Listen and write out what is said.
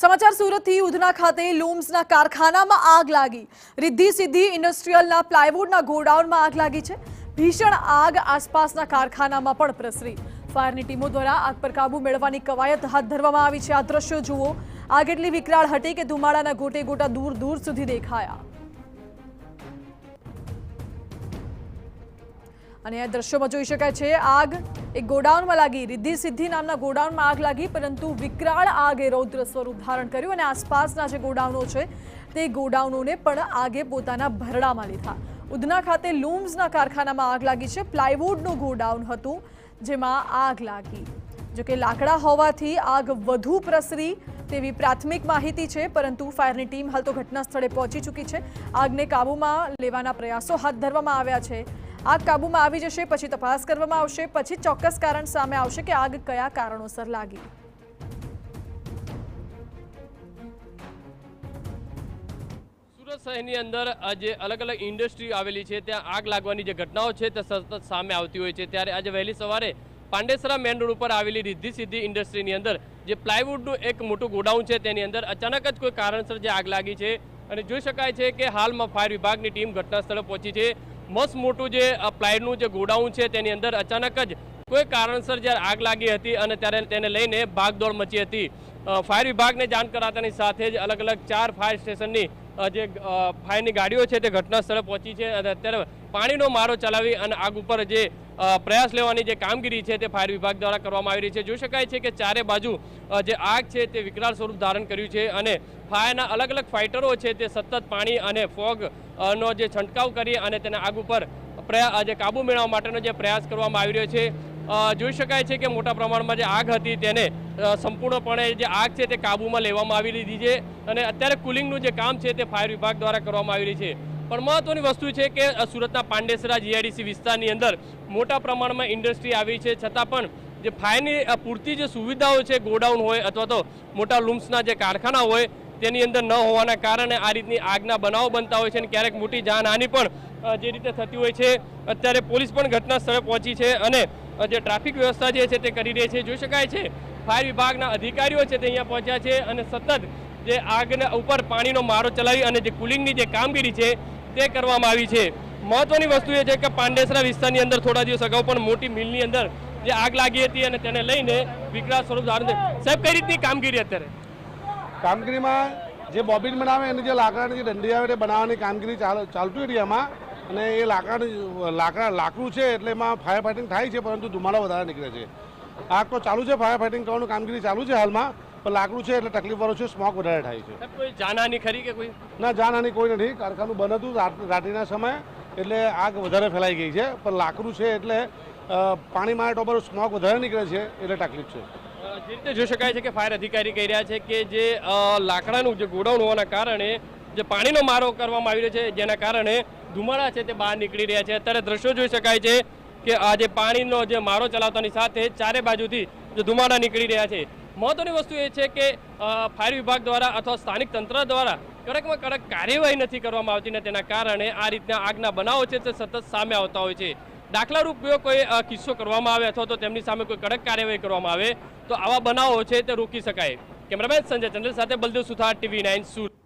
समाचार सूरतથી ઉધના ખાતે લૂમ્સના કારખાનામાં આગ લાગી। રિદ્ધિ સિદ્ધિ ઇન્ડસ્ટ્રીયલના પ્લાયવુડના ગોડાઉનમાં આગ લાગી છે। ભીષણ આગ આસપાસના કારખાનામાં પણ પ્રસરી। ફાયરની ટીમો દ્વારા આગ પર કાબુ મેળવવાની કવાયત હાથ ધરવામાં આવી છે। આ દ્રશ્યો જુઓ। આગ એટલી વિકરાળ હતી કે ધુમાડાના ગોટે ગોટા દૂર દૂર સુધી દેખાયા। અને આ દ્રશ્યોમાં જોઈ શકાય છે આગ એક ગોડાઉનમાં લાગી। રિદ્ધિ સિદ્ધિ નામના ગોડાઉનમાં આગ લાગી, પરંતુ વિકરાળ આગે રૌદ્ર સ્વરૂપ ધારણ કર્યું અને આસપાસના જે ગોડાઉનો છે તે ગોડાઉનોને પણ આગે પોતાના ભરડામાં લીધા। ઉધના ખાતે લૂમ્સના કારખાનામાં આગ લાગી છે। પ્લાયવુડનું ગોડાઉન હતું જેમાં આગ લાગી। જો કે લાકડા હોવાથી આગ વધુ પ્રસરી તેવી પ્રાથમિક માહિતી છે, પરંતુ ફાયરની ટીમ હાલ તો ઘટના સ્થળે પહોંચી ચૂકી છે। આગને કાબૂમાં લેવાના પ્રયાસો હાથ ધરવામાં આવ્યા છે। આગ કાબૂમાં આવી જશે પછી તપાસ કરવામાં આવશે, પછી ચોક્કસ કારણ સામે આવશે કે આગ કયા કારણોસર લાગી। સુરત શહેરની અંદર જે અલગ અલગ ઇન્ડસ્ટ્રી આવેલી છે ત્યાં આગ લાગવાની જે ઘટનાઓ છે તે સતત સામે આવતી હોય છે। ત્યારે આજે વહેલી સવારે પાંડેસરા મેન રોડ ઉપર આવેલી રિદ્ધિ સિદ્ધિ ઇન્ડસ્ટ્રીની અંદર જે પ્લાયવુડનું એક મોટું ગોડાઉન છે તેની અંદર અચાનક જ કોઈ કારણસર જે આગ લાગી છે અને જોઈ શકાય છે કે હાલમાં ફાયર વિભાગની ટીમ ઘટના સ્થળે પહોંચી છે। મસ્ત મોટું જે પ્લાયનું જે ગોડાઉન છે તેની અંદર અચાનક જ કોઈ કારણસર જ્યારે આગ લાગી હતી અને ત્યારે તેને લઈને ભાગદોડ મચી હતી। ફાયર વિભાગને જાણ કરાતાની સાથે જ અલગ અલગ 4 ફાયર સ્ટેશનની જે ફાયરની ગાડીઓ છે તે ઘટના સ્થળે પહોંચી છે અને અત્યારે પાણીનો મારો ચલાવી અને આગ ઉપર જે પ્રયાસ લેવાની જે કામગીરી છે તે ફાયર વિભાગ દ્વારા કરવામાં આવી રહી છે। જોઈ શકાય છે કે ચારે બાજુ જે આગ છે તે વિકરાળ સ્વરૂપ ધારણ કર્યું છે અને ફાયરના અલગ અલગ ફાઇટરો છે તે સતત પાણી અને ફોગ નો જે છંટકાવ કરી અને તેને આગ ઉપર જે કાબુ મેળવવા માટેનો જે પ્રયાસ કરવામાં આવી રહ્યો છે। જોઈ શકાય છે કે મોટા પ્રમાણમાં જે આગ હતી તેને સંપૂર્ણપણે જે આગ છે તે કાબૂમાં લેવામાં આવી લીધી છે અને અત્યારે કુલિંગનું જે કામ છે તે ફાયર વિભાગ દ્વારા કરવામાં આવી રહી છે। પણ મહત્વની વસ્તુ છે કે સુરતના પાંડેસરા જીઆઈડીસી વિસ્તારની અંદર મોટા પ્રમાણમાં ઇન્ડસ્ટ્રી આવી છે, છતાં પણ જે ફાયરની પૂરતી જે સુવિધાઓ છે, ગોડાઉન હોય અથવા તો મોટા લૂમ્સના જે કારખાના હોય તેની અંદર ન હોવાના કારણે આ રીતની આગના બનાવો બનતા હોય છે અને ક્યારેક મોટી જાનહાનિ પણ જે રીતે થતી હોય છે। અત્યારે પોલીસ પણ ઘટના સ્થળે પહોંચી છે અને જે ટ્રાફિક વ્યવસ્થા જે છે તે કરી રહી છે। જોઈ શકાય છે ફાયર વિભાગના અધિકારીઓ છે તે અહીંયા પહોંચ્યા છે અને સતત જે આગના ઉપર પાણીનો મારો ચલાવી અને જે કુલિંગની જે કામગીરી છે તે કરવામાં આવી છે। મહત્વની વસ્તુ એ છે કે પાંડેસરા વિસ્તારની અંદર થોડા દિવસ અગાઉ પણ મોટી મિલની અંદર જે આગ લાગી હતી અને તેને લઈને વિકરાળ સ્વરૂપ ધારણ થયું। સાહેબ, કઈ રીતની કામગીરી અત્યારે? કામગીરીમાં જે બોબિન બનાવે એની જે લાકડાની જે દંડી આવે તે બનાવવાની કામગીરી ચાલતું હતી એમાં, અને એ લાકડું છે એટલે એમાં ફાયર ફાઇટિંગ થાય છે, પરંતુ ધુમાડો વધારે નીકળે છે। આગ તો ચાલુ છે, ફાયર ફાઇટિંગ કરવાનું કામગીરી ચાલુ છે હાલમાં, પણ લાકડું છે એટલે તકલીફ વાળું છે, સ્મોક વધારે થાય છે। કોઈ જાનહાની ખરી કે કોઈ? ના, જાનહાની કોઈ નથી। કારખાનું બંધ હતું રાત્રિના સમયે એટલે આગ વધારે ફેલાઈ ગઈ છે, પણ લાકડું છે એટલે પાણીમાં ટોપર સ્મોક વધારે નીકળે છે એટલે તકલીફ છે। જે રીતે જોઈ શકાય છે કે ફાયર અધિકારી કહી રહ્યા છે કે જે લાકડાનું જે ગોડાઉન હોવાના કારણે જે પાણીનો મારો કરવામાં આવી રહ્યો છે, જેના કારણે ધુમાડા છે તે બહાર નીકળી રહ્યા છે। અત્યારે દ્રશ્યો જોઈ શકાય છે કે આ જે પાણીનો જે મારો ચલાવતાની સાથે ચારે બાજુથી જે ધુમાડા નીકળી રહ્યા છે। મહત્વની વસ્તુ એ છે કે ફાયર વિભાગ દ્વારા અથવા સ્થાનિક તંત્ર દ્વારા કડકમાં કડક કાર્યવાહી નથી કરવામાં આવતી ને તેના કારણે આ રીતના આગના બનાવો છે તે સતત સામે આવતા હોય છે। દાખલા રૂપે કોઈ કિસ્સો કરવામાં આવે અથવા તો તેમની સામે કોઈ કડક કાર્યવાહી કરવામાં આવે તો આવા બનાવો છે તે રોકી શકાય। કેમેરામેન સંજય ચંદ્ર સાથે બલદેવ સુથાર, TV9 સુરત।